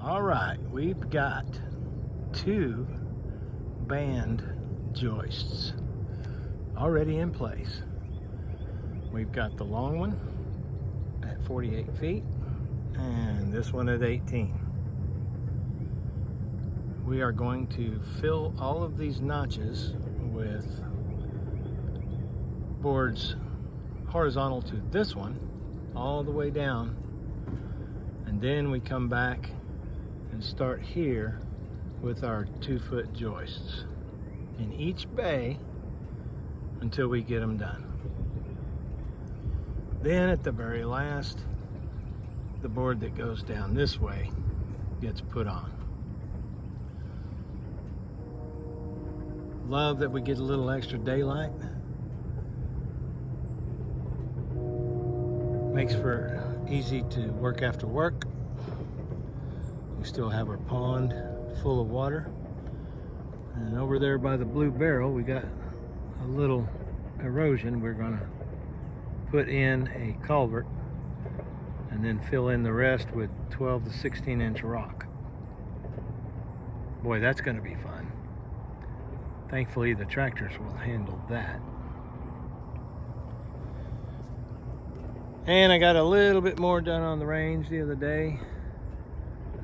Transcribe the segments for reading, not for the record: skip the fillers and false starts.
All right, we've got two band joists already in place. We've got the long one at 48 feet and this one at 18. We are going to fill all of these notches with boards horizontal to this one all the way down, and then we come back and start here with our 2-foot joists in each bay until we get them done. Then at the very last, the board that goes down this way gets put on. Love that we get a little extra daylight. Makes for easy to work after work. We still have our pond full of water. And over there by the blue barrel, we got a little erosion. We're gonna put in a culvert and then fill in the rest with 12 to 16 inch rock. Boy, that's gonna be fun. Thankfully, the tractors will handle that. And I got a little bit more done on the range the other day.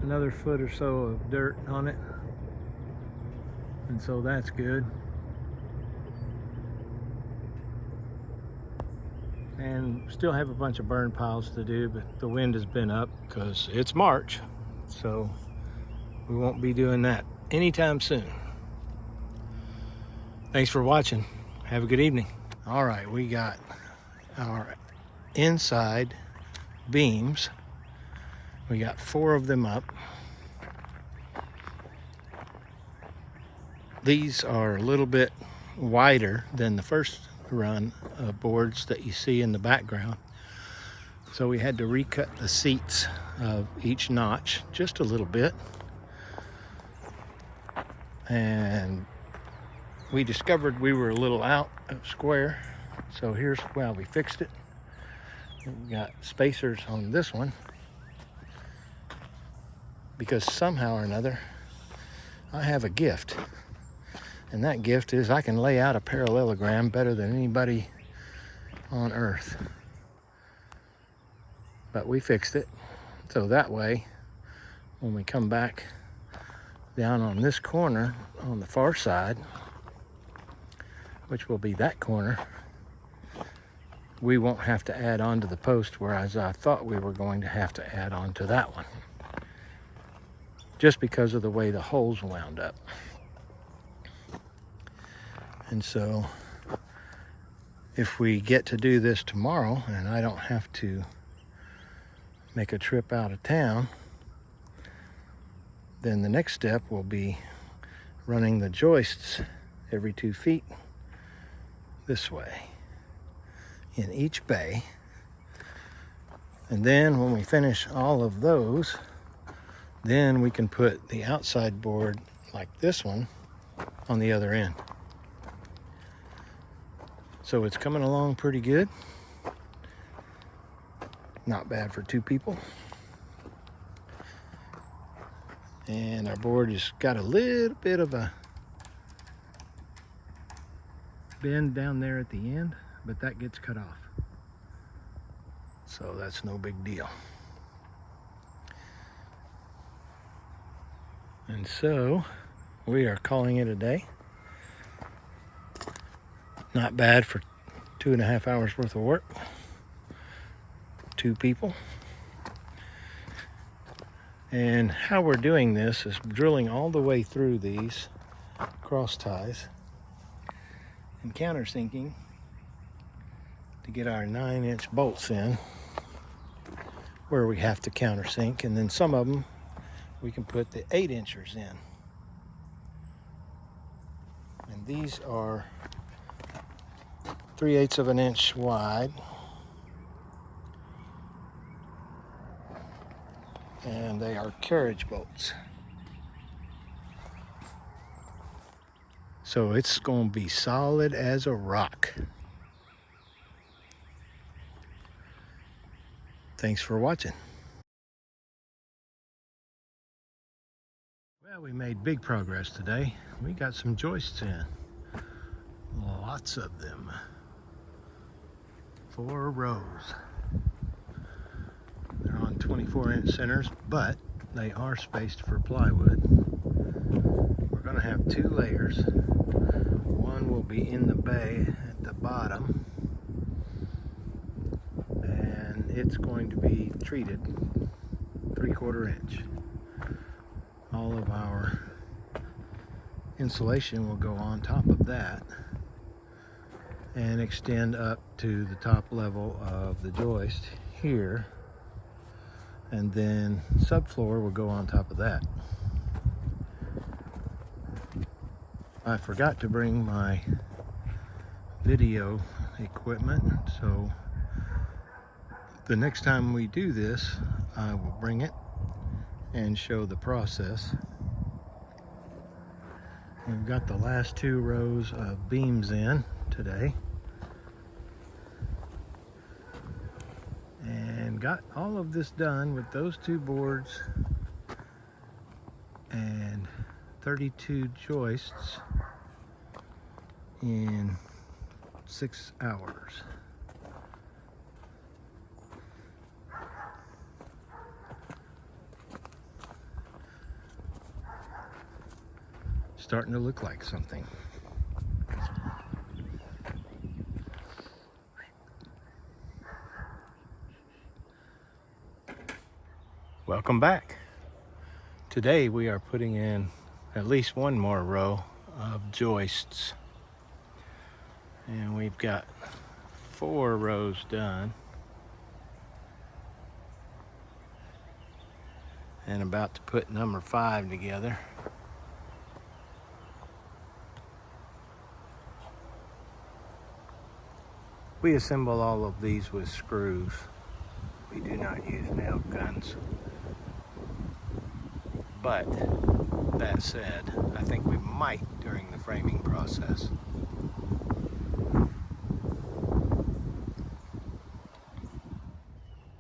Another foot or so of dirt on it. And so that's good. And still have a bunch of burn piles to do, but the wind has been up because it's March. So we won't be doing that anytime soon. Thanks for watching. Have a good evening. All right, we got our inside beams. We got 4 of them up. These are a little bit wider than the first run of boards that you see in the background. So we had to recut the seats of each notch just a little bit. And we discovered we were a little out of square. So here's how we fixed it. We've got spacers on this one because somehow or another I have a gift, and that gift is I can lay out a parallelogram better than anybody on earth. But we fixed it so that way when we come back down on this corner on the far side, which will be that corner, we won't have to add on to the post, whereas I thought we were going to have to add on to that one, just because of the way the holes wound up. And so if we get to do this tomorrow and I don't have to make a trip out of town, then the next step will be running the joists every 2 feet this way in each bay. And then when we finish all of those, then we can put the outside board like this one on the other end. So it's coming along pretty good. Not bad for 2 people. And our board has got a little bit of a bend down there at the end, but that gets cut off. So that's no big deal. And so we are calling it a day. Not bad for 2.5 hours worth of work. 2 people. And how we're doing this is drilling all the way through these cross ties and countersinking to get our 9-inch bolts in where we have to countersink, and then some of them we can put the 8-inchers in. And these are 3/8 of an inch wide, and they are carriage bolts. So it's going to be solid as a rock. Thanks for watching. We made big progress today. We got some joists in. Lots of them. 4 rows. They're on 24-inch centers, but they are spaced for plywood. We're going to have 2 layers. One will be in the bay at the bottom, and it's going to be treated 3/4 inch. All of our insulation will go on top of that and extend up to the top level of the joist here, and then subfloor will go on top of that. I forgot to bring my video equipment, so the next time we do this, I will bring it and show the process. We've got the last 2 rows of beams in today, and got all of this done with those 2 boards and 32 joists in 6 hours. Starting to look like something. Welcome back. Today we are putting in at least 1 more row of joists, and we've got 4 rows done and about to put number 5 together. We assemble all of these with screws. We do not use nail guns. But that said, I think we might during the framing process.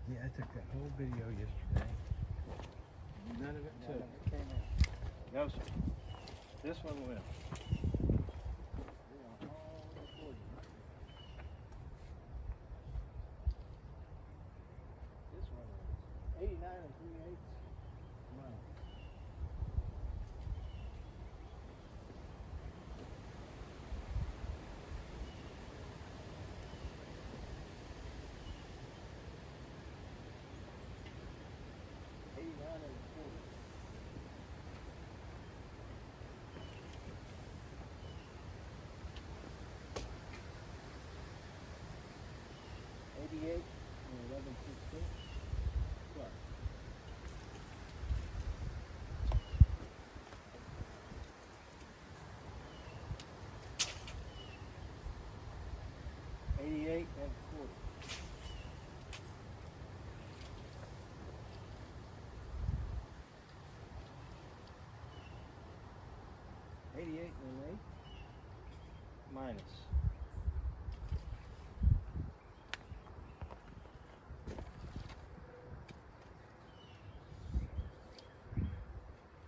Yeah, I took that whole video yesterday. None of it took. No, sir. This one will. This one is 89 3/8 miles. And 11/16. What? 88 and 40. 88 and 8 minus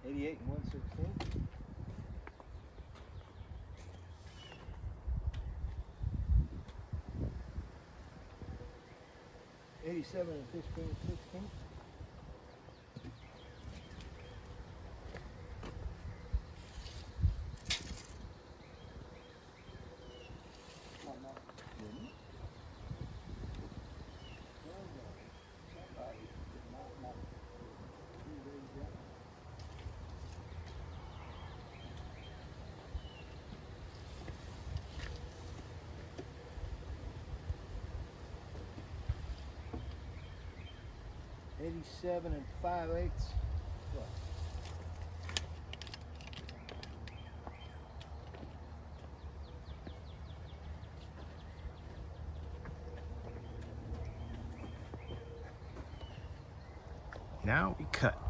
88 and 1/16. 87 and 15/16. 87 and 5/8. What? Now we cut.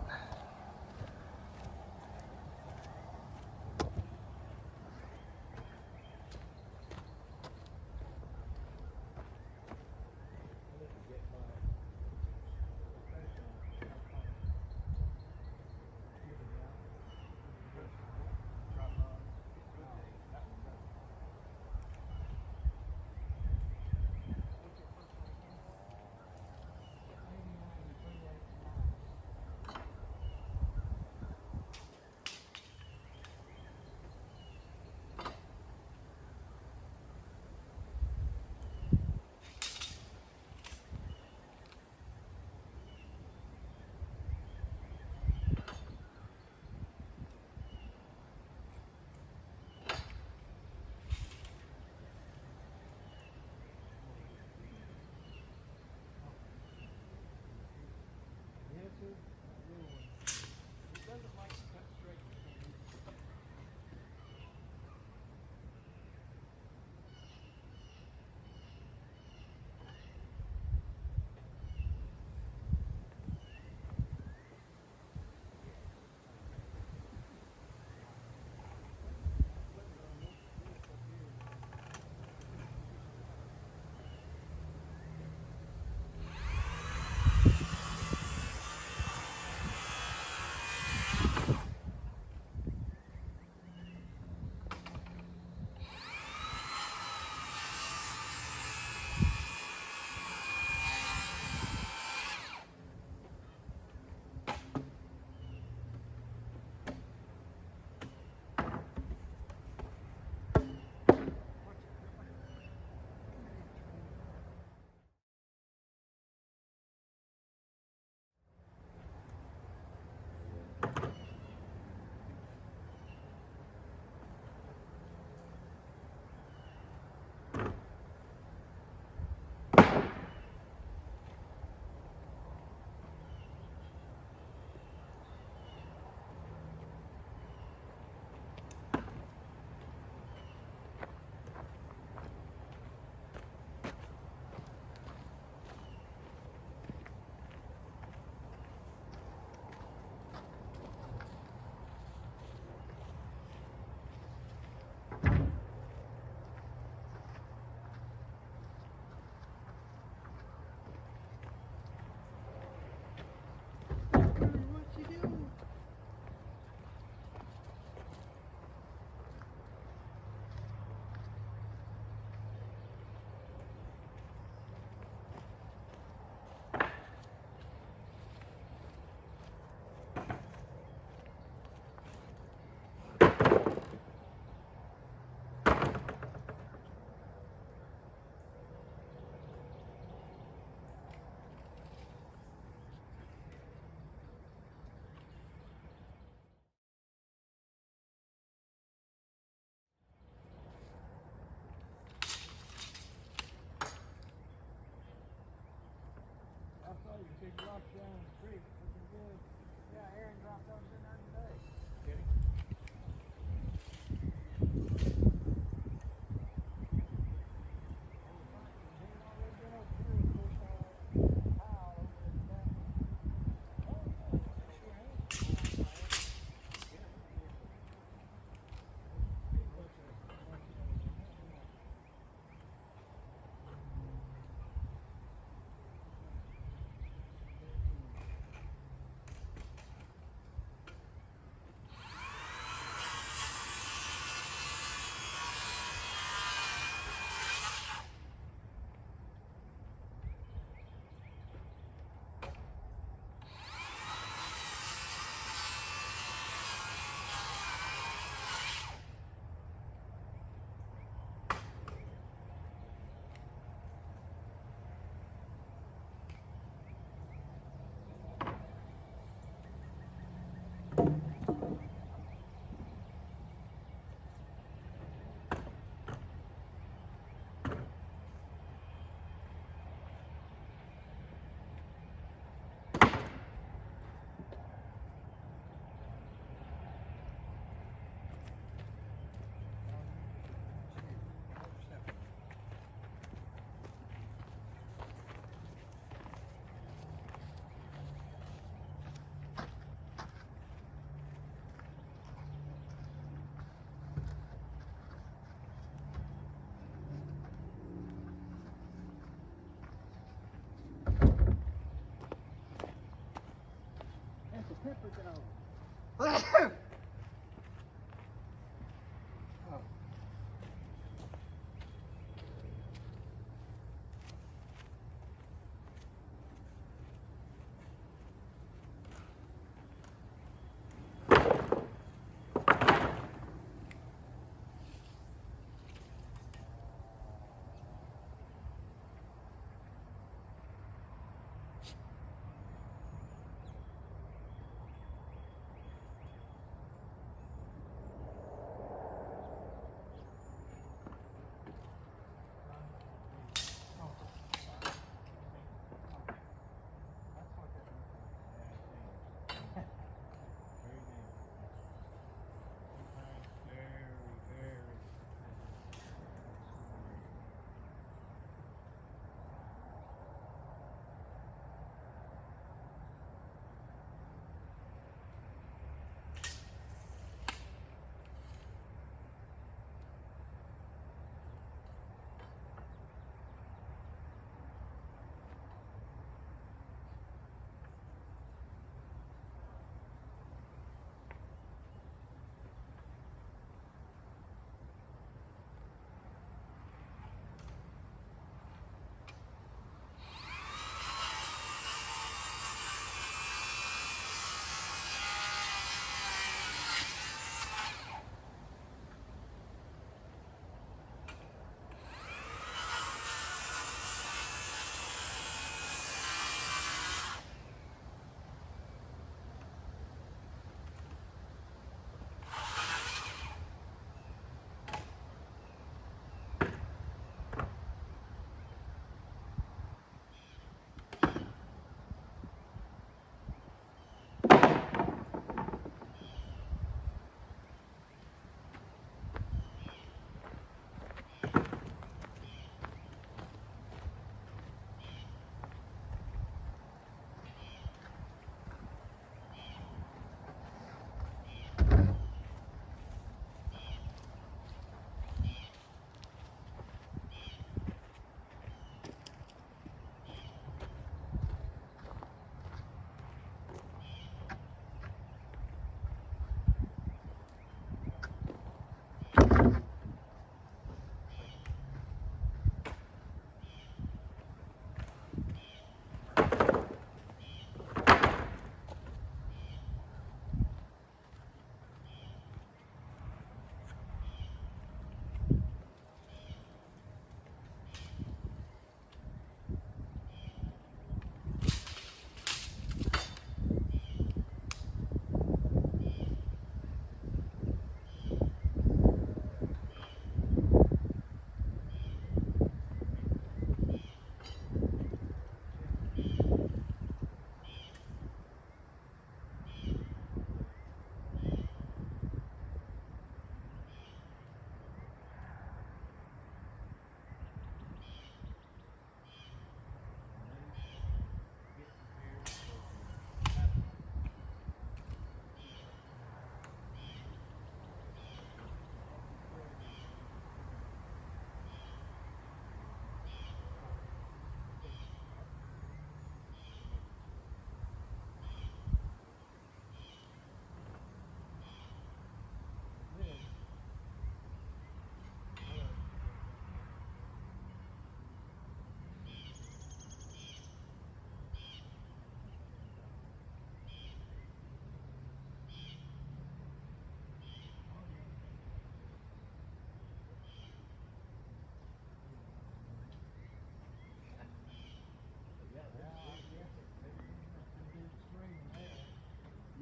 big rocks down the creek. Looking good. Yeah, Aaron dropped those in there today. Kidding? Pepper dog.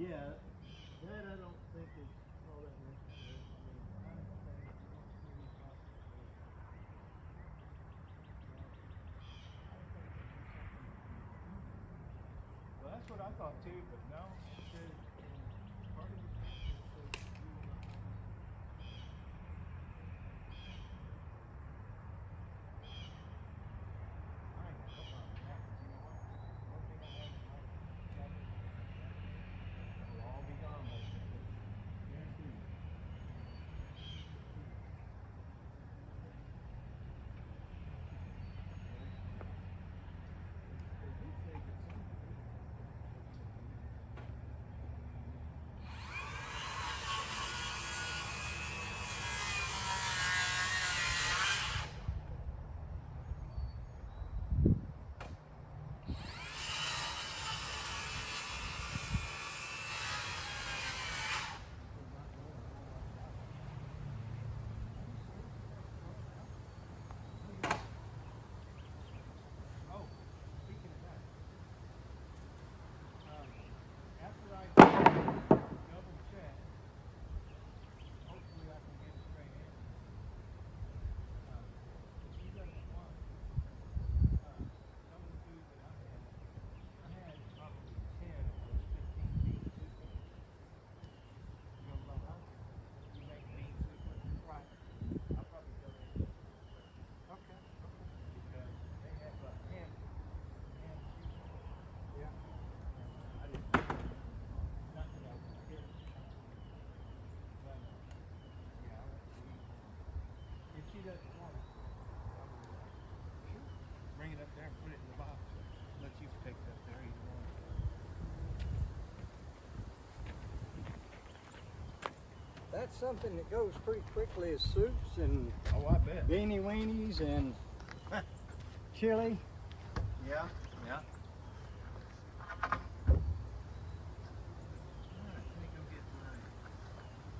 Yeah, that I don't think is all that necessary. I mean, well, that's what I thought too, but no, it says part of the package says you will not have I ain't got no problem with that. You know what? One thing I have in my cabinet, that will all be gone basically. Guaranteed. They do say that some Oh, speaking of that, after I double check, hopefully I can get a straight answer. If she doesn't want some of the food that I had probably 10 of those 15 bean soups. You know what I'm talking about? You make bean soup, right? I'll probably go there and get some of those. Okay, okay. Because they have ham cheese. Yeah. I didn't. Not that I would care. But yeah, I want to eat one. If she doesn't want it, I will sure bring it up there and put it in the box. Let you take it up there either one. That's something that goes pretty quickly is soups and Oh, I bet. beanie weenies and chili. Yeah, yeah. Alright, let me go get my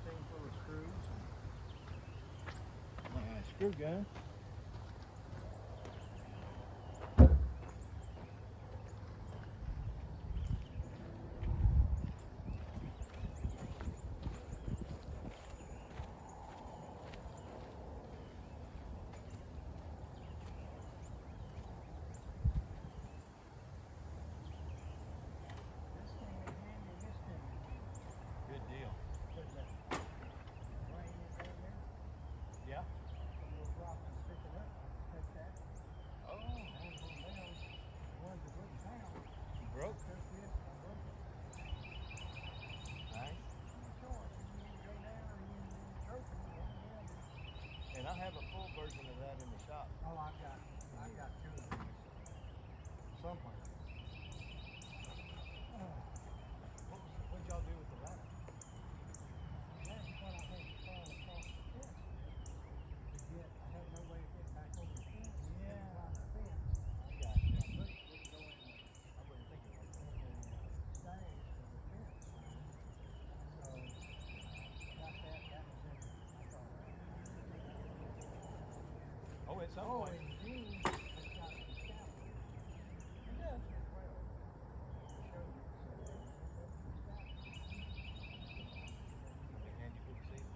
thing full of screws and my screw gun. Good deal. Yeah. Oh. You broke? Nice. And I have a full version of that in the shop. Oh, I've got two of these somewhere. What'd y'all do with the ladder? That's what I had to crawl across the fence to get. I had no way to get back over the fence. Yeah. Climb the fence. I got you. I wouldn't go in I wasn't thinking like that. the stage for the fence line. So got that. That was in. I thought. Oh, at some Oh, point. and Gene has got some scaffolding. He does as well. To show you. Let me hand you a good seat.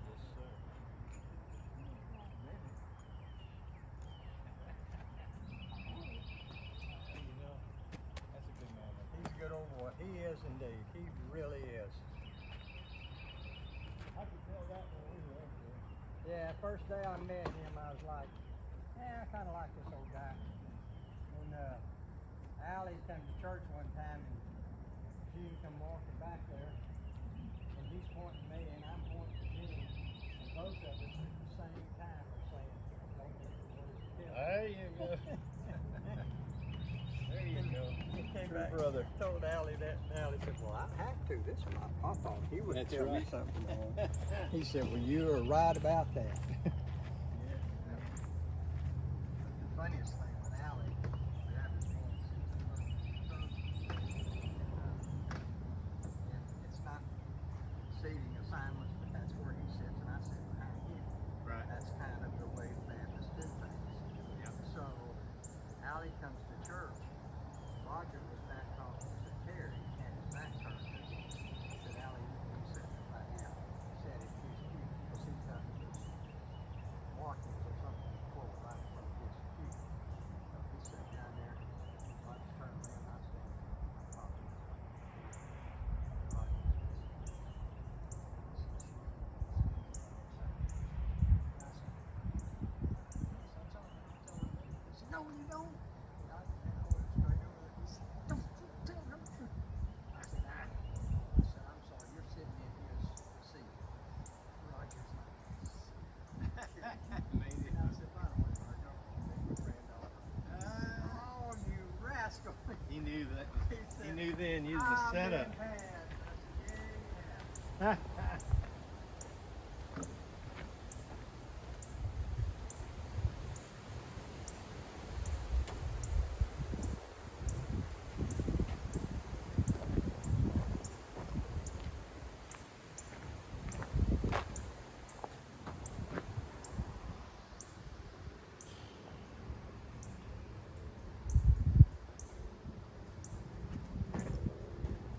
Yes, sir. You know, that's a good man. He's a good old boy. He is indeed. He really is. I could tell that when we were up there. Yeah, first day I met him, I was like, I kind of like this old guy. And Allie come to church one time, and Gene come walking back there, and he's pointing at me, and I'm pointing at Gene, and both of us at the same time are saying, "Don't get the words killed." There you go. There you go. He came True back, brother. told Allie that, and Allie said, "Well, I have to. This is my papa. He would That's tell me right. something on." He said, "Well, you are right about that." Yeah. The funniest thing with Allie, we have his hands it's not seating assignments, but that's where he sits, and I sit behind him. Right. That's kind of the way the Baptists do things. Yeah. So Allie comes No, you don't. I went straight over there. He said, don't you tell him. I said, I'm sorry, you're sitting in his seat. Roger's like, Maybe. and I said, by the way, Roger, I'm going to be your granddaughter. Oh, you rascal. He knew that. He said, He knew then. He was the "I've setup. been had." I said, yeah, you have.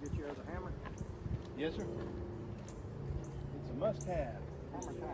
Get your other hammer. Yes, sir. It's a must-have. Hammer time.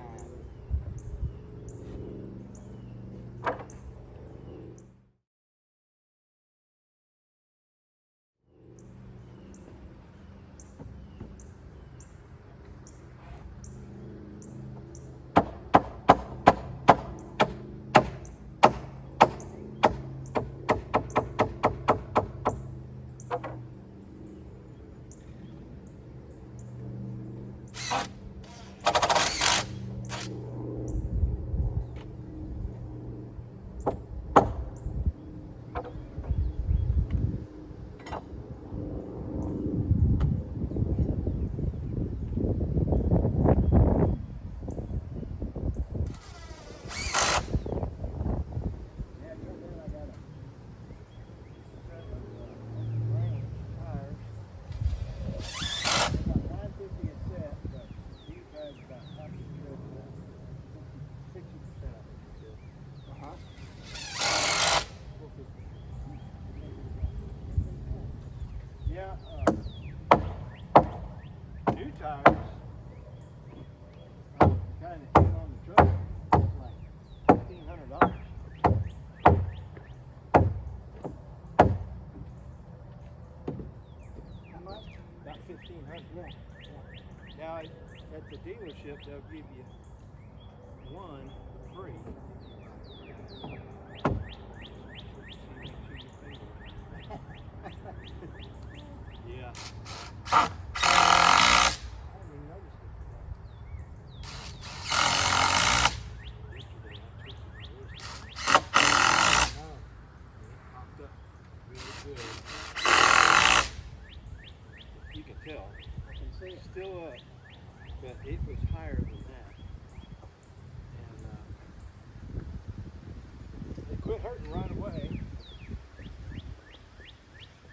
Yeah, new tires, kind of in on the truck, it's like $1,500. How much? About 1,500. Yeah. Now at the dealership they'll give you one free. Yeah. I didn't even notice it. Yesterday I twisted my wrist. No. It popped up really good. You can tell. I can see it. It's still up, but it was higher than that. And it quit hurting right away.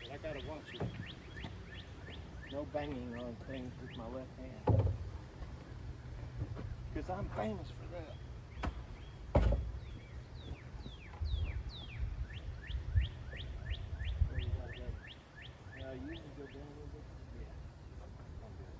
But I gotta watch it. No banging on things with my left hand. Because I'm famous for that. Where you gotta go. You can go down a little bit. Yeah. I'm good.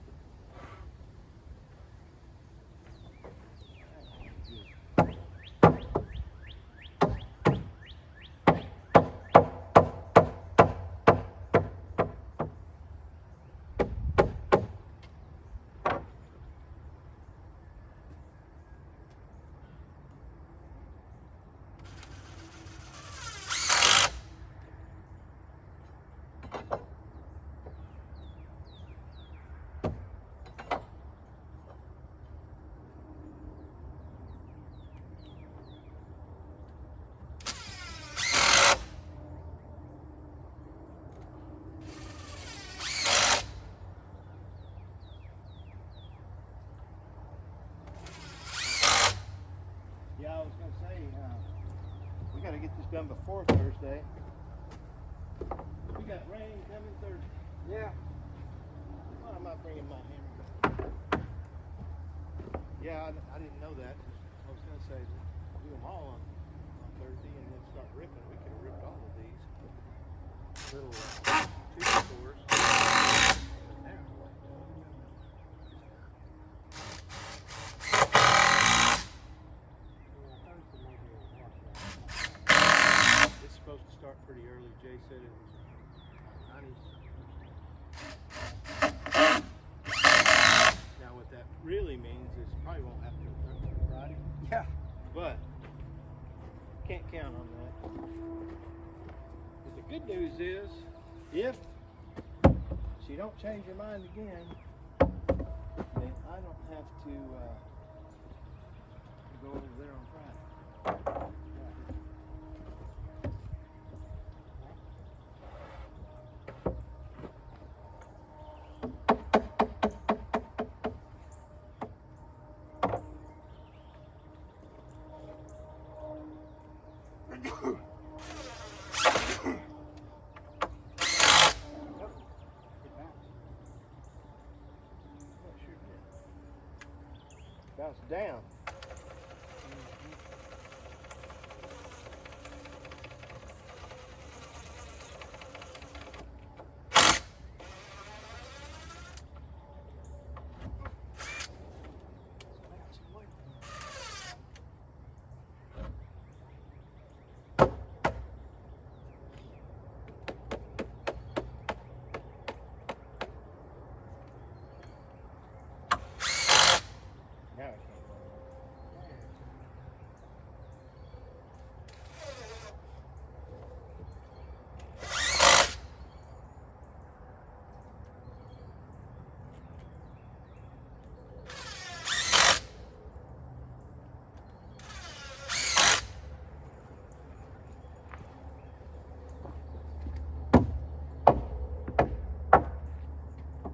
Yeah, I was going to say, we got to get this done before Thursday. We got rain coming Thursday. Yeah. Well, I'm not bringing my hammer. Yeah, I didn't know that. I was going to say, do them all on Thursday and then start ripping. We could have ripped all of these little tube cores. There. It's supposed to start pretty early. Jay said it was 90. Now what that really means is probably won't happen until Friday. Yeah. But Can't count on that. But the good news is, if she don't change her mind again, then I don't have to go over there on Friday. Bounce down. Now it can't go.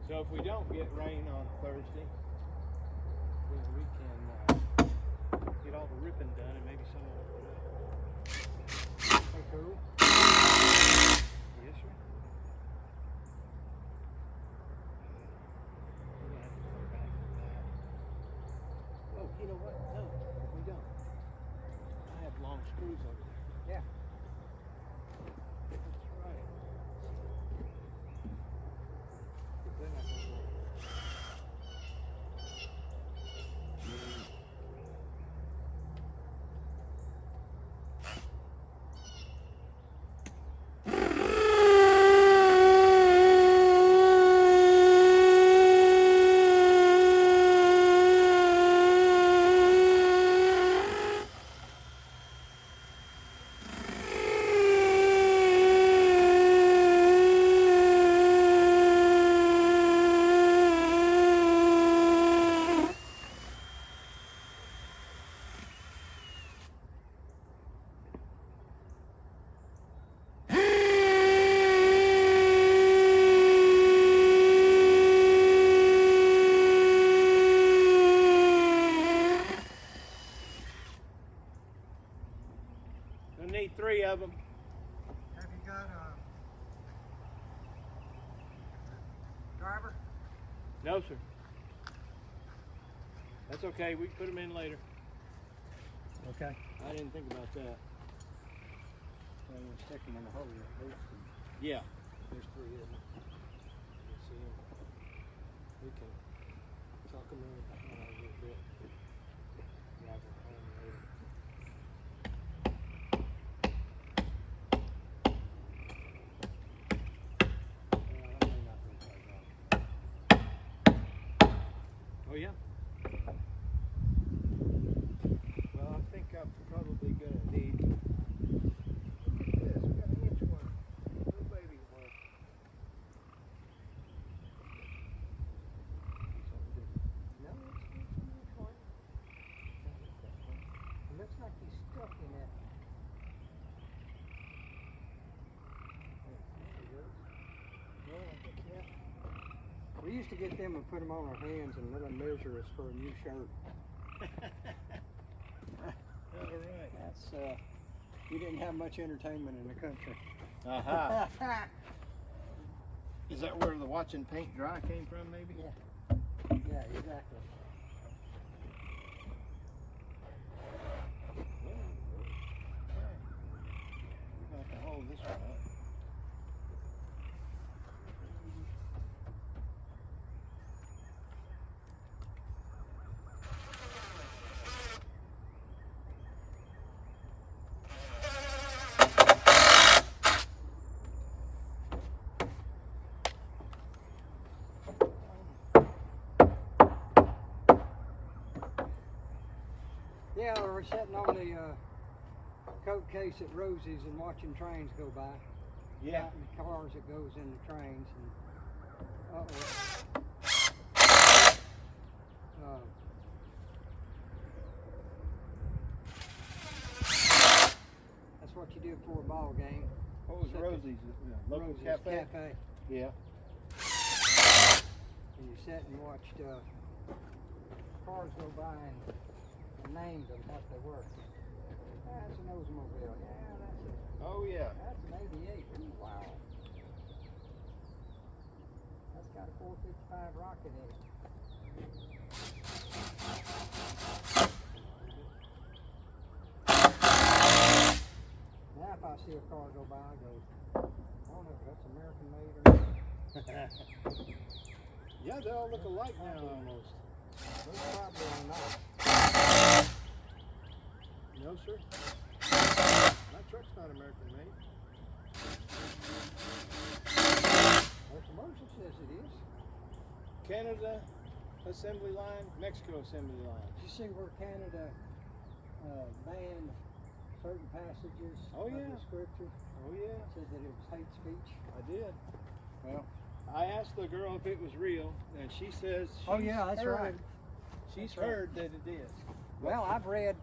So if we don't get rain on Thursday, then we can get all the ripping done and maybe some of it put up. Hey, cool. Yes, sir. We're gonna have to come back to that. Oh, you know what? No, we don't. I have long screws over there. Yeah. That's right. But then I don't know. Gonna need 3 of them. Have you got a driver? No, sir. That's okay. We can put them in later. Okay. I didn't think about that. So you stick them in the hole at least. Yeah. There's 3 of them. You see them. We can talk them in a little bit. Drive them home later. I may not be quite right. Oh yeah. Well, I think I'm probably gonna need. Look at this. We got an inch one. Little baby one. No, it's an inch one. It looks like he's stuck in that. Well, I think yeah. We used to get them and put them on our hands and let them measure us for a new shirt. All right. That's we didn't have much entertainment in the country. Aha. Is that where the watching paint dry came from, maybe? Yeah. Yeah, exactly. We're going to have to hold this one up. Yeah, we're sitting on the coat case at Rosie's and watching trains go by. Yeah. Counting the cars that goes in the trains. And, that's what you do for a ball game. What was Sit Rosie's? Local Rosie's cafe? Yeah. And you sat and watched cars go by and named them what they were. That's an Oldsmobile. Yeah, that's it. Oh yeah. That's an 88. Ooh, wow. That's got a 455 rocket in it. Now if I see a car go by, I go, I don't know if that's American made or not. Yeah, they all look alike now almost. Those probably are not. No, sir. My truck's not American made. Well, commercial says it is. Canada assembly line, Mexico assembly line. Did you see where Canada banned certain passages Oh, of yeah. the scripture? Oh yeah. Said that it was hate speech. I did. Well, I asked the girl if it was real, and she says oh yeah, that's right. She's That's right. heard that it is. Well, I've read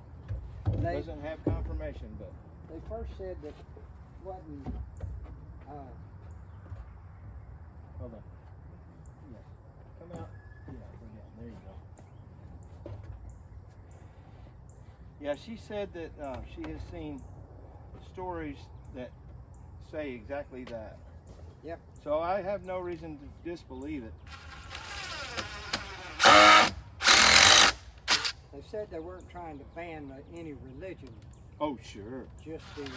they Doesn't have confirmation, but they first said that wasn't hold on. Yeah. Come out. Yeah, bring it. There you go. Yeah, she said that she has seen stories that say exactly that. Yep. So I have no reason to disbelieve it. They said they weren't trying to ban any religion, Oh, sure. just the.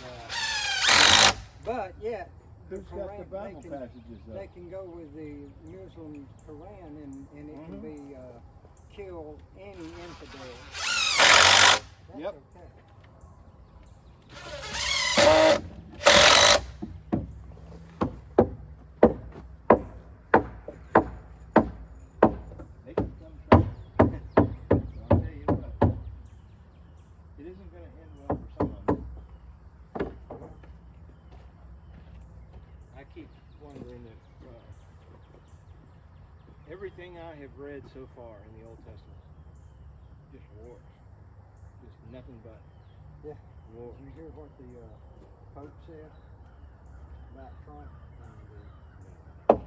But yeah, the Who's got the Quran, Bible they can, passages though? they can go with the Muslim Quran and it can Mhm. be kill any infidel. That's Yep. okay. They can come try. So I'll tell you what, it isn't going to end well for some of them. I keep wondering if everything I have read so far in the Old Testament, just wars, just nothing but Yeah. war. Did you hear what the Pope said about Trump and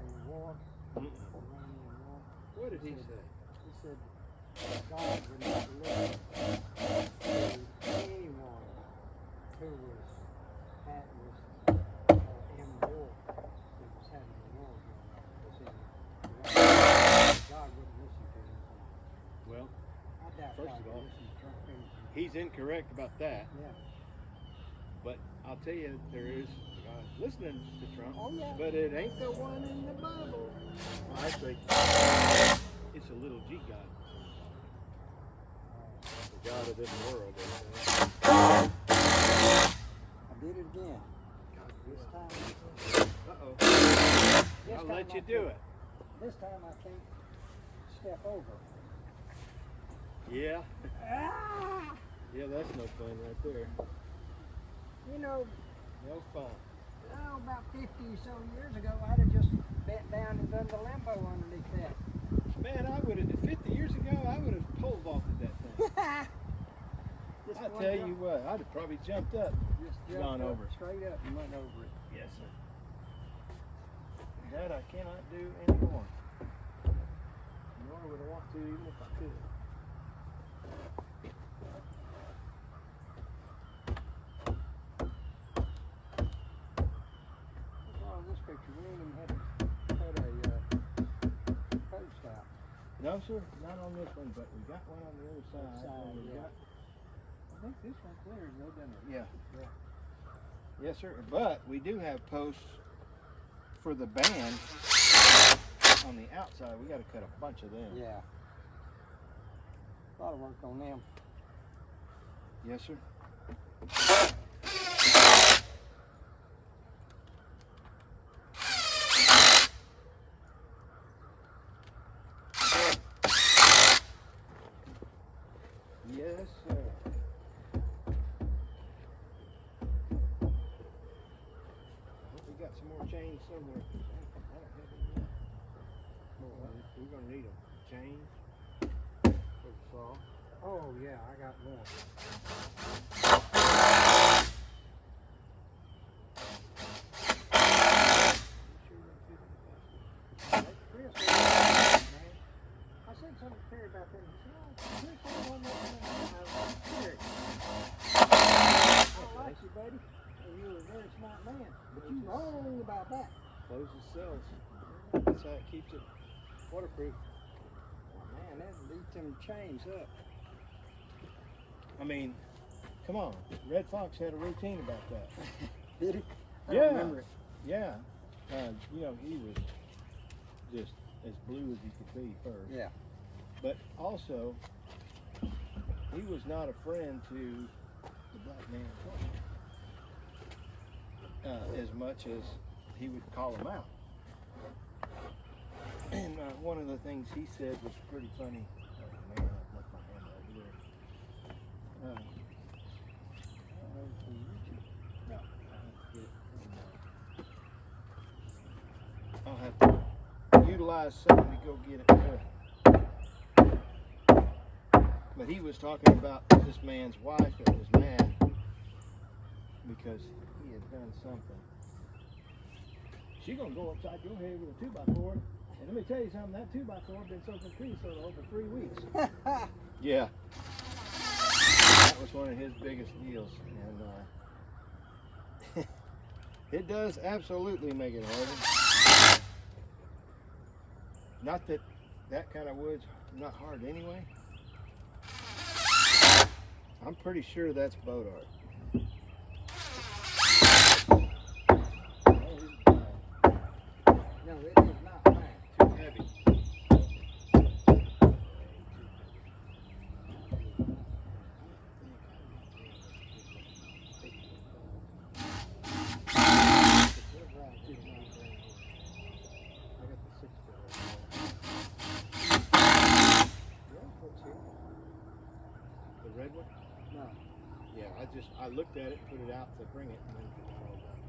the war, Mm-mm. Iranian war? What did he say? He said God would not listen to anyone who was in war, that was having a war going on, was in Iran. God wouldn't listen to him. Well, I doubt First God of would all, listen to Trump. he's incorrect about that, Yeah. but I'll tell you, there is God listening to Trump. Oh, yeah. But it ain't the one in the Bible. Well, actually, it's a little G God. The God of this world. I did it again. This time. Uh-oh. This I'll time let you I do can't- it. This time I can't step over. Yeah. Ah! Yeah, that's no fun right there. You know, No fun. about 50 so years ago, I'd have just bent down and done the limbo underneath that. Man, I would have, 50 years ago, I would have pole vaulted that thing. Just I one tell jump, you what, I'd have probably jumped up. just gone jumped up, over. straight up and went over it. Yes, sir. That I cannot do anymore. Nor would I want to even if I could. What's wrong with this picture? We ain't even had to put a post out. No, sir, not on this one, but we got one on the other side. Side, and we yeah. got, I think this one clears though, doesn't it? Yeah. Yeah. Yes, sir. But we do have posts for the band on the outside. We got to cut a bunch of them. Yeah. A lot of work on them. Yes, sir. Yes, sir. somewhere. We're gonna need a change for the saw. Oh yeah, I got one. Hey, Chris, man. I said something to Terry about that. He said, "Oh, Chris, you one more thing." I was like, "Terry, I like you, buddy. And you're a very smart man, but you're wrong about that." Closes cells. That's how it keeps it waterproof. Man, that beat them chains up. I mean, come on. Red Fox had a routine about that. Did he? I Yeah. don't remember it. Yeah. You know, he was just as blue as he could be first. Yeah. But also, he was not a friend to the black man as much as he would call him out. And one of the things he said was pretty funny. Oh, man, I left my hand over there. I don't know if we reach it. No, I'll have to utilize something to go get it. But he was talking about this man's wife that was mad because he had done something. She gonna go upside your head with a 2x4. And let me tell you something, that 2x4 been soaking crease over 3 weeks. Yeah. That was one of his biggest deals. And it does absolutely make it harder. Not that that kind of wood's not hard anyway. I'm pretty sure that's boat art. No, it is not mine. Too heavy. The red one? No. Yeah, I looked at it, put it out to bring it, and then put it all back.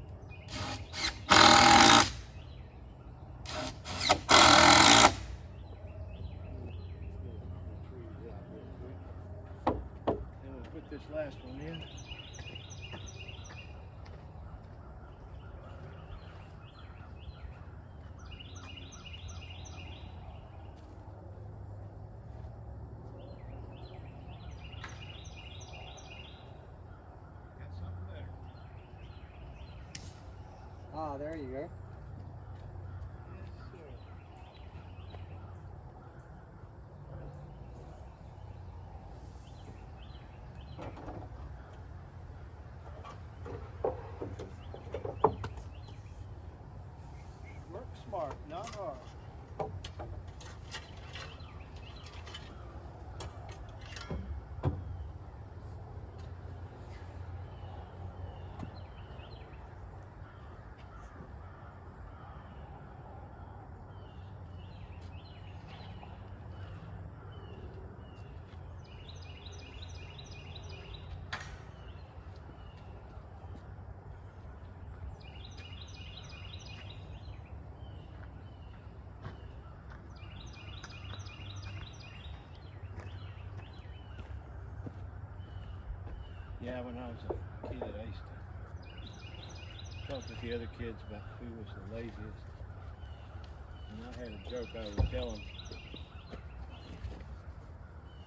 And we'll put this last one in. Ah, there you go. Work smart, not hard. Yeah, when I was a kid, I used to talk with the other kids about who was the laziest. And I had a joke I would tell them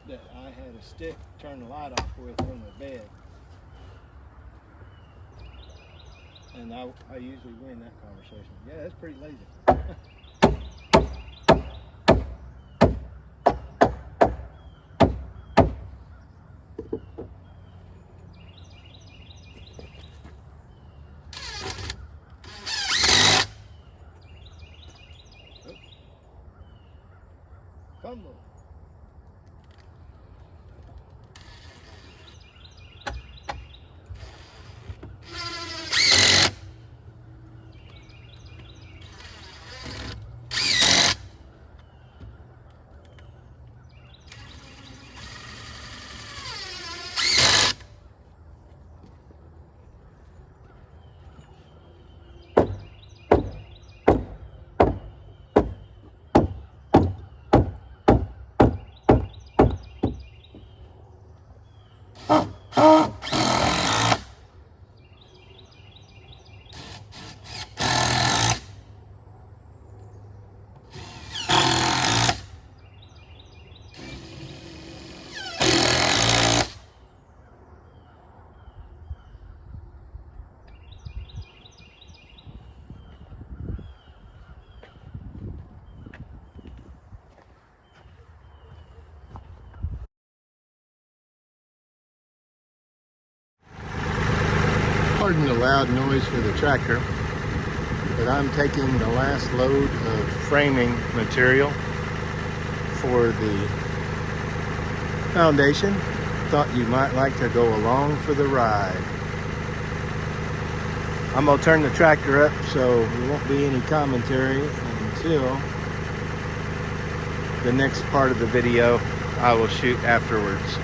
that I had a stick to turn the light off with from the bed. And I usually win that conversation. Yeah, that's pretty lazy. Fumble. Pardon the loud noise for the tractor, but I'm taking the last load of framing material for the foundation. Thought you might like to go along for the ride. I'm gonna turn the tractor up so there won't be any commentary until the next part of the video I will shoot afterwards.